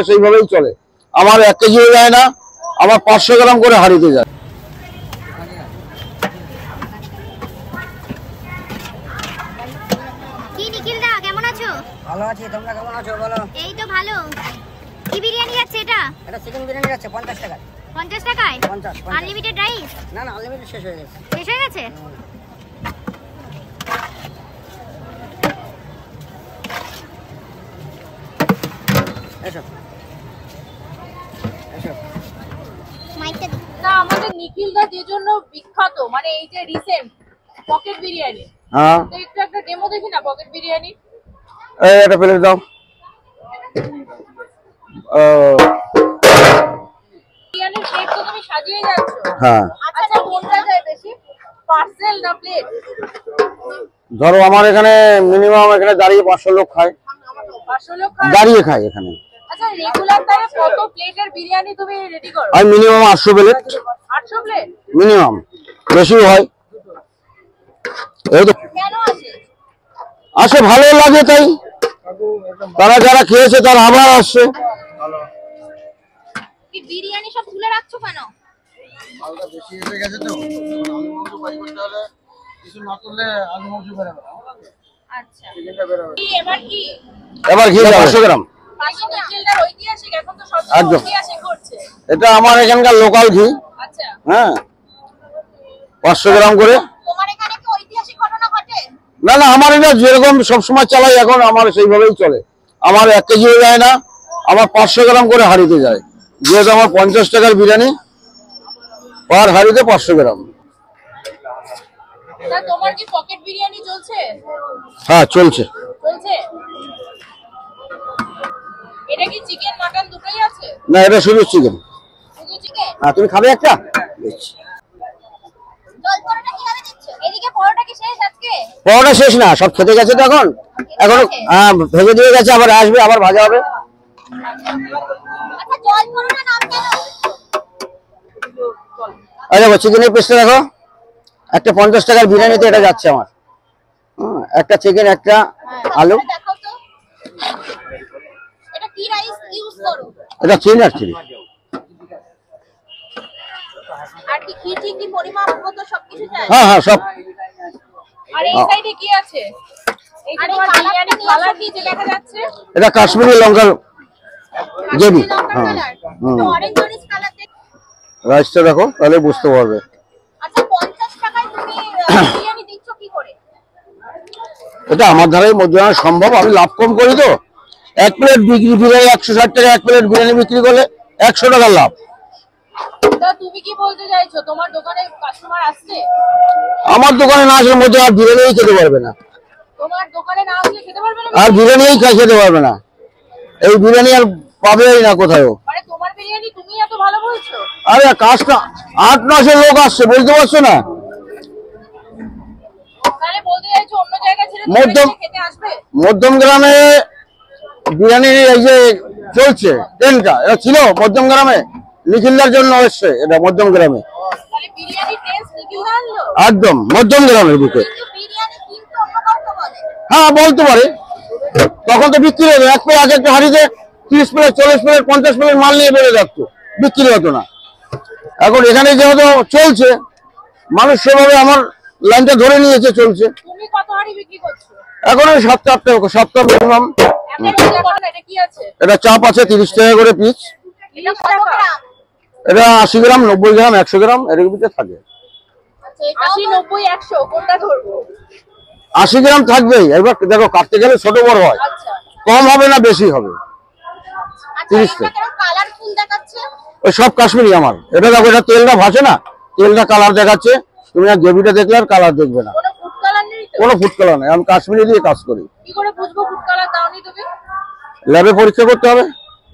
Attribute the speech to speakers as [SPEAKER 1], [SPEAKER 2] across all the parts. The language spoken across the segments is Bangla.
[SPEAKER 1] সেইভাবেই চলে। আমার 1 কেজিও যায় না, আমার 500 গ্রাম করে হাড়িতে যায়।
[SPEAKER 2] কি নিখিল দা কেমন আছো?
[SPEAKER 3] ভালো আছি, তোমরা কেমন আছো বলো?
[SPEAKER 2] এই তো ভালো। কি বিরিয়ানি যাচ্ছে এটা?
[SPEAKER 3] এটা চিকেন বিরিয়ানি যাচ্ছে 50 টাকায়।
[SPEAKER 2] 50 টাকায়?
[SPEAKER 3] 50
[SPEAKER 2] আনলিমিটেড রাইস?
[SPEAKER 3] না না, আনলিমিটেড শেষ হয়ে গেছে।
[SPEAKER 2] শেষ হয়ে গেছে?
[SPEAKER 3] এসো এসো।
[SPEAKER 2] মাইকটা
[SPEAKER 4] না, আমাদের নিখিল দা যে জন্য বিখ্যাত, মানে এই যে রিসেন্ট পকেট বিরিয়ানি,
[SPEAKER 1] হ্যাঁ,
[SPEAKER 4] তো একটু একটা ডেমো দেখি না পকেট বিরিয়ানি।
[SPEAKER 1] এই একটা প্লেট দাও।
[SPEAKER 4] বিরিয়ানির প্লেট তো তুমি সাজিয়ে যাচ্ছ।
[SPEAKER 1] হ্যাঁ,
[SPEAKER 4] আচ্ছা কোনটা যায় বেশি, পার্সেল না প্লেট?
[SPEAKER 1] ধরো আমার এখানে মিনিমাম এখানে দাঁড়িয়ে 500 লোক খায়,
[SPEAKER 4] 500 লোক
[SPEAKER 1] দাঁড়িয়ে খায় এখানে।
[SPEAKER 4] আচ্ছা রেগুলার তারে কত প্লেটের বিরিয়ানি তুমি রেডি করো?
[SPEAKER 1] আমি মিনিমাম 800 প্লেট,
[SPEAKER 4] 800 প্লেট
[SPEAKER 1] মিনিমাম, বেশিও হয়। এই তো
[SPEAKER 4] কেন আছে?
[SPEAKER 1] আসে, ভালো লাগে তাই। তারা যারা খেয়েছে তারা আবার আসছে।
[SPEAKER 2] কি বিরিয়ানি সব তুলে রাখছো কেন?
[SPEAKER 1] মালটা বেশি এসে গেছে তো, আলু মাংস বাই করতে হলে কিছু না করলে আলু মাংস বেরোবে না।
[SPEAKER 4] আচ্ছা কি এবার কি
[SPEAKER 1] এবার ঘি 500 গ্রাম।
[SPEAKER 4] পাশে নিখিল দার ঐতিহাসিক, এখন তো সব
[SPEAKER 1] একদম।
[SPEAKER 4] ঐতিহাসিক করছে।
[SPEAKER 1] এটা আমার এখানকার লোকাল ঘি।
[SPEAKER 4] আচ্ছা
[SPEAKER 1] হ্যাঁ, 500 গ্রাম করে।
[SPEAKER 2] তোমার এখানে কি ঐতিহাসিক ঘটনা ঘটে?
[SPEAKER 1] না না, আমার এটা যেরকম সবসময় চালাই এখন আমার সেইভাবেই চলে। আমার 1 কেজিও যায় না, আমার 500 গ্রাম করে হাড়িতে যায়। যেহেতু আমার 50 টাকার বিরিয়ানি, পার হাড়িতে 500 গ্রাম।
[SPEAKER 4] তা তোমার কি পকেট বিরিয়ানি চলছে?
[SPEAKER 1] হ্যাঁ চলছে।
[SPEAKER 4] চলছে। এটা কি চিকেন মাটন দুটোই আছে?
[SPEAKER 1] না, এটা শুধু চিকেন।
[SPEAKER 4] শুধু চিকেন?
[SPEAKER 1] হ্যাঁ, তুমি খাবে একটা?
[SPEAKER 2] জল পরোটা কিভাবে দিচ্ছ? এদিকে পরোটা কি শেষ আজকে?
[SPEAKER 1] পরোটা শেষ না, সব খেতে গেছে তো এখন। এখনো ভেজে দিয়ে গেছে, আবার আসবে, আবার ভাজা হবে।
[SPEAKER 2] আচ্ছা জল পরোটা নাম কেন?
[SPEAKER 1] দেখো চিকেনের পিসটা দেখো, একটা 50 টাকার বিরিয়ানিতে এটা যাচ্ছে আমার। একটা চিকেন, একটা আলু।
[SPEAKER 2] দেখো তো এটা কি রাইস ইউজ করো?
[SPEAKER 1] এটা চিনার চিলি।
[SPEAKER 2] আর কি কি পরিমাপ মতো সবকিছু যায়?
[SPEAKER 1] হ্যাঁ হ্যাঁ, সব।
[SPEAKER 4] আর এই সাইডে কি আছে? এই যে তোমার বিরিয়ানি কালার কি যে দেখা যাচ্ছে?
[SPEAKER 1] এটা কাশ্মীরি লঙ্কার গ্রেভি। হ্যাঁ,
[SPEAKER 2] অরেঞ্জ অরেঞ্জ কালার দেখ।
[SPEAKER 1] রাইসটা দেখো, তাহলে বুঝতে পারবে।
[SPEAKER 2] আচ্ছা 50 টাকায় তুমি বিরিয়ানি দিচ্ছ কি করে?
[SPEAKER 1] এটা আমার ধারাই মধ্যে সম্ভব, আমি লাভ কম করি তো। 1 প্লেট বিক্রি করে 160 টাকা, 1 প্লেট বিরিয়ানি বিক্রি করলে 100 টাকার লাভ।
[SPEAKER 4] তা তুমি কি বলতে চাইছো তোমার দোকানে কাস্টমার আসছে?
[SPEAKER 1] আমার দোকানে না আসলে মধ্যে আর বিরিয়ানিই খেতে পারবে না,
[SPEAKER 4] তোমার দোকানে না আসলে খেতে পারবে না?
[SPEAKER 1] আর বিরিয়ানিই খেতে পারবে না। এই বিরিয়ানি আর পাবেই না কোথাও।
[SPEAKER 4] মানে তোমার বিরিয়ানি তুমি এত ভালো বলছো?
[SPEAKER 1] আরে কাজটা 8-9 লোক আসছে, বলতে পারছো না?
[SPEAKER 4] তাহলে বলতে চাইছো অন্য জায়গা ছেড়ে
[SPEAKER 1] মধ্যম
[SPEAKER 4] খেতে আসবে?
[SPEAKER 1] মধ্যম গ্রামে বিরিয়ানি এই যে চলছে ট্রেনটা, এটা ছিল মধ্যম গ্রামে, নিখিলদার জন্য এসছে এটা মধ্যম গ্রামে।
[SPEAKER 4] তাহলে বিরিয়ানি টেস্ট নিখিল দা আনলো?
[SPEAKER 1] একদম মধ্যম গ্রামের বুকে।
[SPEAKER 2] কিন্তু বিরিয়ানি কিন্তু অন্য কাউকে বলে।
[SPEAKER 1] হ্যাঁ বলতে পারে, তখন তো বিক্রি হবে। এক একটা হাড়িতে 30 প্লেট, 40 প্লেট, 50 প্লেট মাল নিয়ে বেড়ে যাচ্ছে, বিক্রি হতো না। এখন এখানে যেহেতু চলছে, মানুষ সেভাবে আমার লাইনটা ধরে নিয়েছে, চলছে।
[SPEAKER 4] তুমি কত হাড়ি বিক্রি করছো?
[SPEAKER 1] এখন ওই 7-8 মিনিমাম।
[SPEAKER 4] এটা কি আছে?
[SPEAKER 1] এটা চাপ আছে 30 টাকা করে পিস।
[SPEAKER 4] এটা কত গ্রাম?
[SPEAKER 1] এটা 80 গ্রাম, 90 গ্রাম, 100 গ্রাম এর ভিতরে থাকে।
[SPEAKER 4] আচ্ছা 80, 90, 100 কোনটা ধরবো?
[SPEAKER 1] 80 গ্রাম থাকবেই। এবার দেখো কাটতে গেলে ছোট বড় হয়,
[SPEAKER 4] আচ্ছা
[SPEAKER 1] কম হবে না বেশি হবে।
[SPEAKER 2] আচ্ছা
[SPEAKER 1] 30
[SPEAKER 2] এটা কেন কালারফুল দেখাচ্ছে?
[SPEAKER 1] ওই সব কাশ্মীরি আমার। এটা দেখো, এটা তেলটা ভাসে না, তেলটা কালার দেখাচ্ছে। তুমি আর গ্রেভিটা দেখলে আর কালার দেখবে না,
[SPEAKER 4] কোনো ফুড কালার নেই তো?
[SPEAKER 1] কোনো ফুড কালার নেই। আমি কাশ্মীরি দিয়ে কাজ করি।
[SPEAKER 4] কি করে বুঝবো ফুড কালার দাওনি তুমি?
[SPEAKER 1] ল্যাবে পরীক্ষা করতে হবে,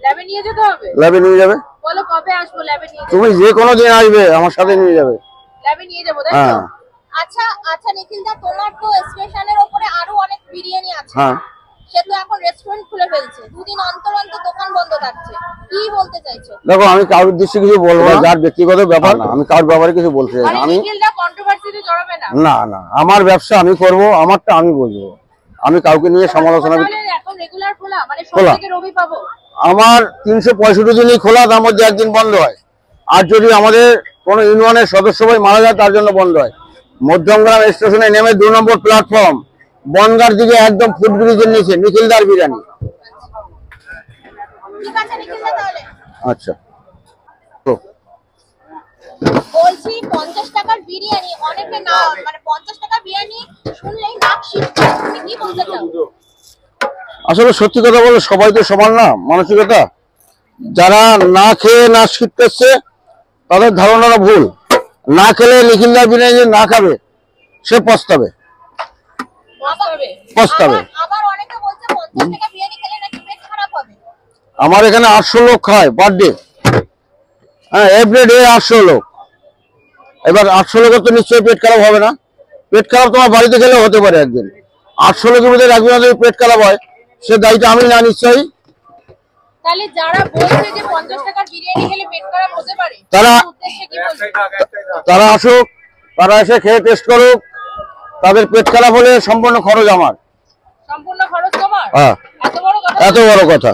[SPEAKER 4] ল্যাবে নিয়ে যেতে হবে?
[SPEAKER 1] ল্যাবে নিয়ে যাবে।
[SPEAKER 4] বলো কবে আসবো ল্যাবে নিয়ে যেতে?
[SPEAKER 1] তুমি যে কোনো দিন আসবে, আমার সাথে নিয়ে যাবে।
[SPEAKER 4] ল্যাবে নিয়ে যাবো তাই তো?
[SPEAKER 1] হ্যাঁ
[SPEAKER 2] আচ্ছা আচ্ছা নিখিল দা তোমার তো স্টেশনের উপরে আরো অনেক বিরিয়ানি আছে।
[SPEAKER 1] হ্যাঁ।
[SPEAKER 2] সে তো এখন রেস্টুরেন্ট খুলে ফেলছে, দুদিন অন্তর অন্তর দোকান বন্ধ থাকছে, কি বলতে চাইছো?
[SPEAKER 1] দেখো, আমি কারোর উদ্দেশ্যে কিছু বলবো না, যার ব্যক্তিগত ব্যাপার না, আমি কারোর ব্যাপারে কিছু বলতে চাই না।
[SPEAKER 4] আরে
[SPEAKER 1] আমি
[SPEAKER 4] নিখিল দা কন্ট্রোভার্সিতে জড়াবে না।
[SPEAKER 1] না না, আমার ব্যবসা আমি করব, আমারটা আমি বুঝবো। আমি কাউকে নিয়ে সমালোচনা
[SPEAKER 2] তাহলে এখন রেগুলার খোলা মানে সোম
[SPEAKER 1] খোলা।
[SPEAKER 2] থেকে রবি পাবো?
[SPEAKER 1] আমার 365 দিনই খোলা, তার মধ্যে একদিন বন্ধ হয়। আর যদি আমাদের কোনো ইউনিয়নের সদস্য ভাই মারা যায় তার জন্য বন্ধ হয়। মধ্যমগ্রাম স্টেশনে নেমে 2 নম্বর প্ল্যাটফর্ম, বনগার দিকে একদম ফুটব্রিজের নিচে নিখিলদার বিরিয়ানি।
[SPEAKER 2] ঠিক আছে নিখিলদা তাহলে।
[SPEAKER 1] আচ্ছা, তো
[SPEAKER 2] বলছি 50 টাকার বিরিয়ানি অনেকে না মানে 50 টাকার বিরিয়ানি শুনলেই নাক শিরছে, তুমি কি বলতে চাও?
[SPEAKER 1] আসলে সত্যি কথা বলে সবাই তো সমান না মানসিকতা। যারা না খেয়ে না শিখতেছে তাদের ধারণাটা ভুল। না খেলে নিখিলদার বিরিয়ানি না খাবে সে পস্তাবে। পস্তাবে।
[SPEAKER 2] আবার অনেকে বলছে 50 টাকা বিরিয়ানি খেলে নাকি পেট খারাপ হবে।
[SPEAKER 1] আমার এখানে 800 লোক খায় পার ডে। হ্যাঁ, এভরিডে 800 লোক। এবার 800 লোকের তো নিশ্চয়ই পেট খারাপ হবে না। পেট খারাপ তোমার বাড়িতে গেলেও হতে পারে একদিন। 800 লোকের মধ্যে একদিন যদি পেট খারাপ হয় সে দায়িত্ব আমি না নিশ্চয়ই।
[SPEAKER 2] তাহলে যারা বলছে যে 50 টাকার বিরিয়ানি খেলে পেট খারাপ হতে পারে
[SPEAKER 1] তারা-
[SPEAKER 2] তার উদ্দেশ্যে কি বলবে?
[SPEAKER 1] তারা আসুক, তারা এসে খেয়ে টেস্ট করুক। তাদের পেট খারাপ হলে সম্পূর্ণ খরচ আমার।
[SPEAKER 2] সম্পূর্ণ খরচ তোমার?
[SPEAKER 1] হ্যাঁ,
[SPEAKER 2] এত বড় কথা?
[SPEAKER 1] এত বড় কথা।